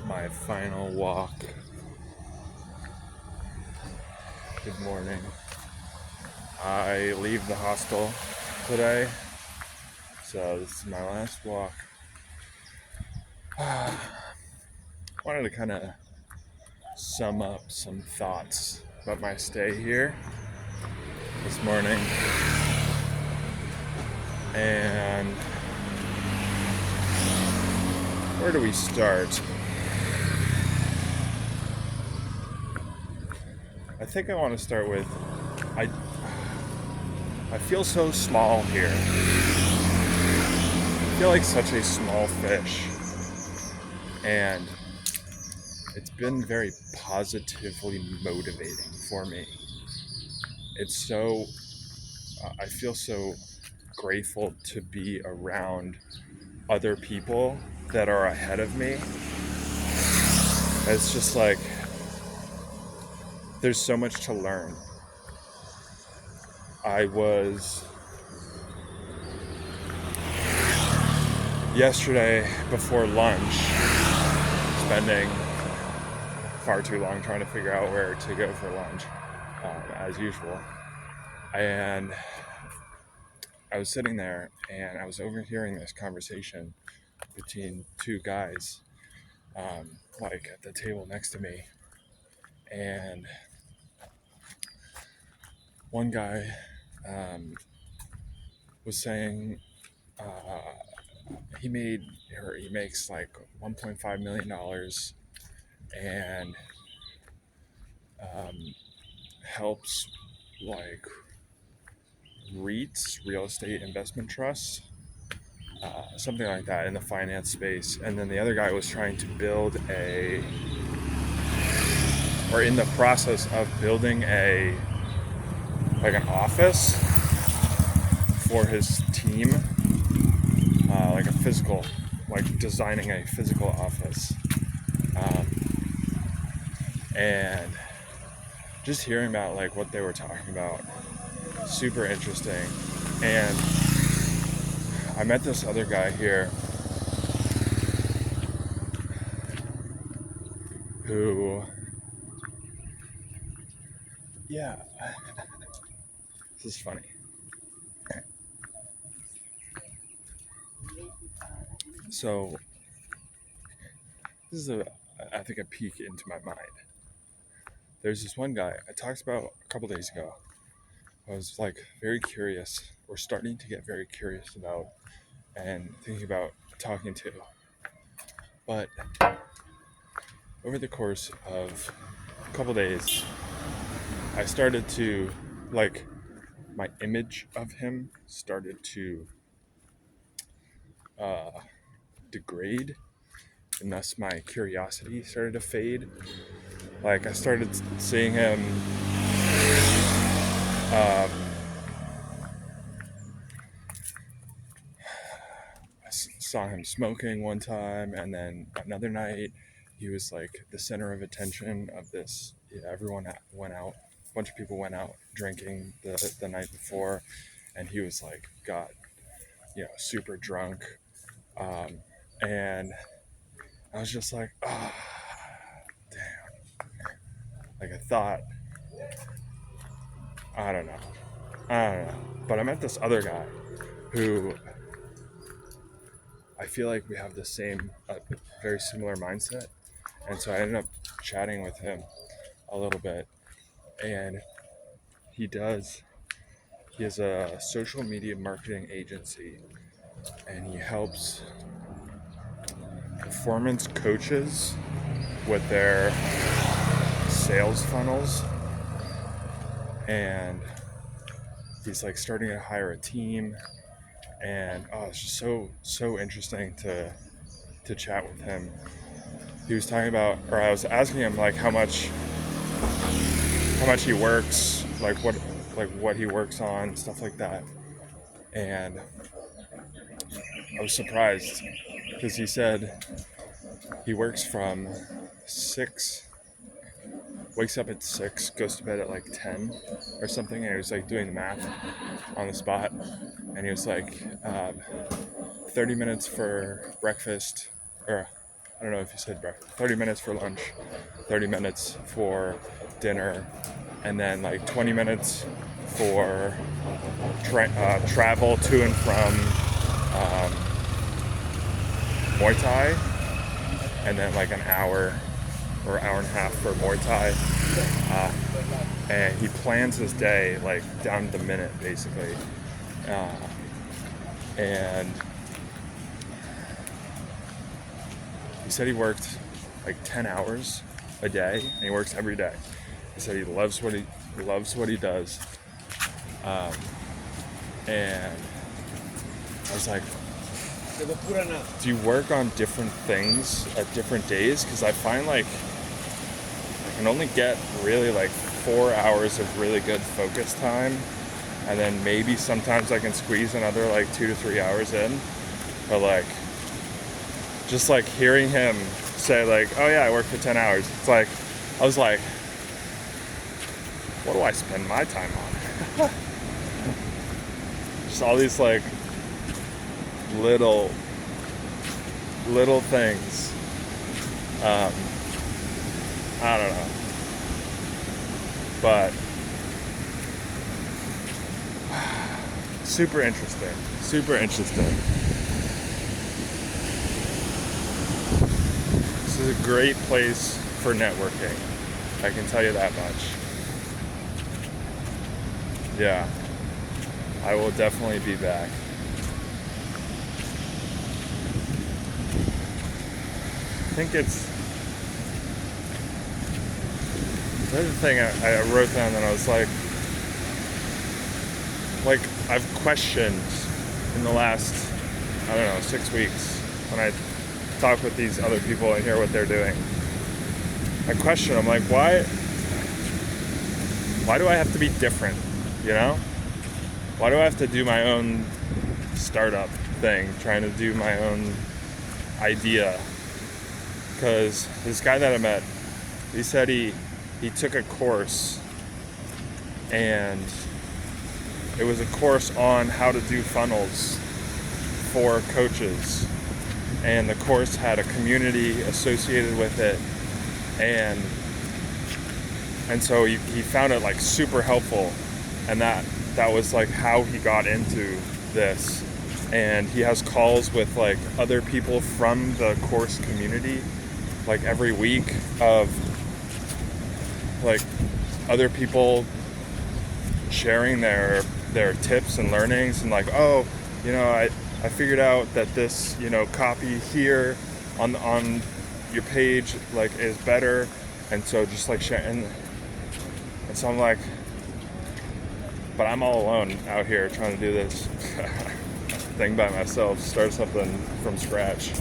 my final walk. Good morning. I leave the hostel today, so this is my last walk. Wanted to kind of sum up some thoughts about my stay here this morning, and where do we start? I think I want to start with I feel so small here. I feel like such a small fish, and it's been very positively motivating for me. It's so I feel so grateful to be around other people that are ahead of me. It's just like there's so much to learn. I was yesterday before lunch spending far too long trying to figure out where to go for lunch, as usual. And I was sitting there and I was overhearing this conversation between two guys, like at the table next to me. And one guy was saying he makes like $1.5 million and helps like REITs, real estate investment trusts, something like that in the finance space. And then the other guy was trying to build in the process of building an office for his team, like a physical, like designing a physical office. And just hearing about like what they were talking about, super interesting. And I met this other guy here who, this is funny. So this is I think a peek into my mind. There's this one guy I talked about a couple days ago. I was like very curious, or starting to get very curious about, and thinking about talking to. But over the course of a couple days, I started to, like, my image of him started to degrade, and thus my curiosity started to fade. Like, I started seeing him I saw him smoking one time, and then another night he was like the center of attention of this. Everyone went out, a bunch of people went out drinking the night before, and he was like got super drunk, and I was just like, damn. Like, I thought, I don't know, but I met this other guy who I feel like we have the same, very similar mindset. And so I ended up chatting with him a little bit. And he has a social media marketing agency, and he helps performance coaches with their sales funnels. And he's like starting to hire a team. And it's just so interesting to chat with him. He was talking about, or I was asking him like how much he works, like what he works on, stuff like that. And I was surprised because he said he works from 6, wakes up at 6, goes to bed at like 10 or something. And he was like doing the math on the spot, and he was like 30 minutes for breakfast, or I don't know if you said breakfast, 30 minutes for lunch, 30 minutes for dinner, and then like 20 minutes for travel to and from Muay Thai, and then like an hour or hour and a half for Muay Thai. And he plans his day like down to the minute, basically. And he said he worked like 10 hours a day, and he works every day. He said he loves what he does. And I was like, do you work on different things at different days? Because I find like I can only get really like 4 hours of really good focus time, and then maybe sometimes I can squeeze another like 2 to 3 hours in. But like, just like hearing him say like, oh yeah, I work for 10 hours. It's like, I was like, what do I spend my time on? Just all these like little things. I don't know. But super interesting. This is a great place for networking. I can tell you that much. Yeah. I will definitely be back. I think it's the other thing I wrote down, and I was like I've questioned in the last, 6 weeks when I talk with these other people and hear what they're doing. I question, I'm like, why do I have to be different, you know? Why do I have to do my own startup thing, trying to do my own idea? Because this guy that I met, he said he took a course, and it was a course on how to do funnels for coaches, and the course had a community associated with it, and so he found it like super helpful, and that was like how he got into this. And he has calls with like other people from the course community like every week, of like other people sharing their tips and learnings, and like, oh, I figured out that this, copy here on your page like is better, and so just like sharing. And so I'm like, but I'm all alone out here trying to do this thing by myself, start something from scratch.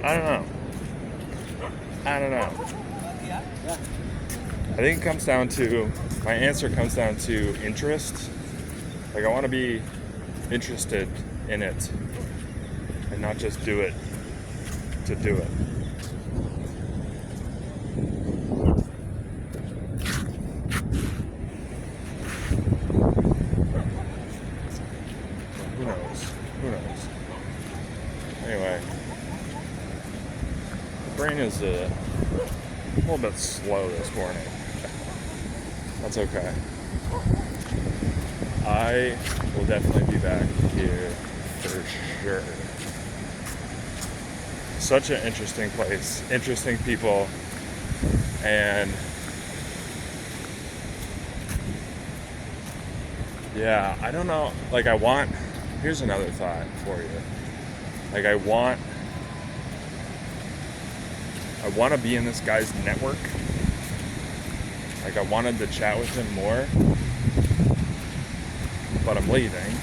I don't know. I think my answer comes down to interest. Like, I want to be interested in it and not just do it to do it. Who knows? Anyway, the brain is a little bit slow this morning. That's okay. I will definitely be back here for sure. Such an interesting place, interesting people, and yeah, I don't know, like here's another thought for you. Like, I want to be in this guy's network. Like, I wanted to chat with him more, but I'm leaving.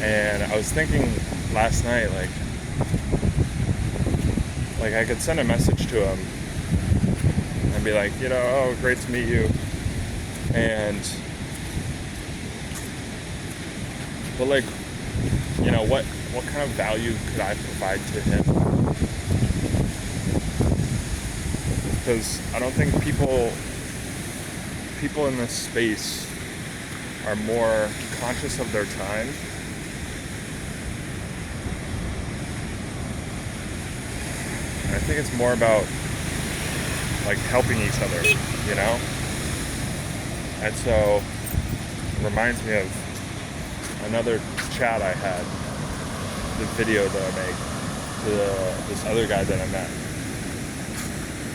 And I was thinking last night, like I could send a message to him and be like, oh, great to meet you. But like, what kind of value could I provide to him? Because I don't think people in this space are more conscious of their time I think it's more about like helping each other, you know? And so it reminds me of another chat I had, the video that I made to this other guy that I met.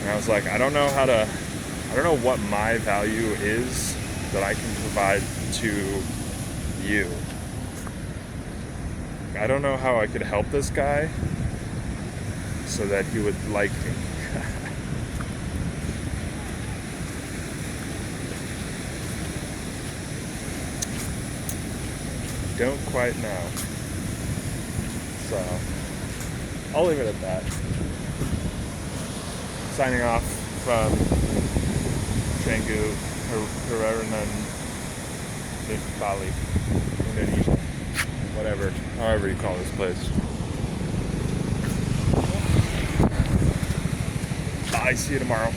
And I was like, I don't know what my value is that I can provide to you. I don't know how I could help this guy so that he would like me. Don't quite know. So, I'll leave it at that. Signing off from Canggu, Huranan, Bali, Indonesia. Whatever, however you call this place. Bye, see you tomorrow.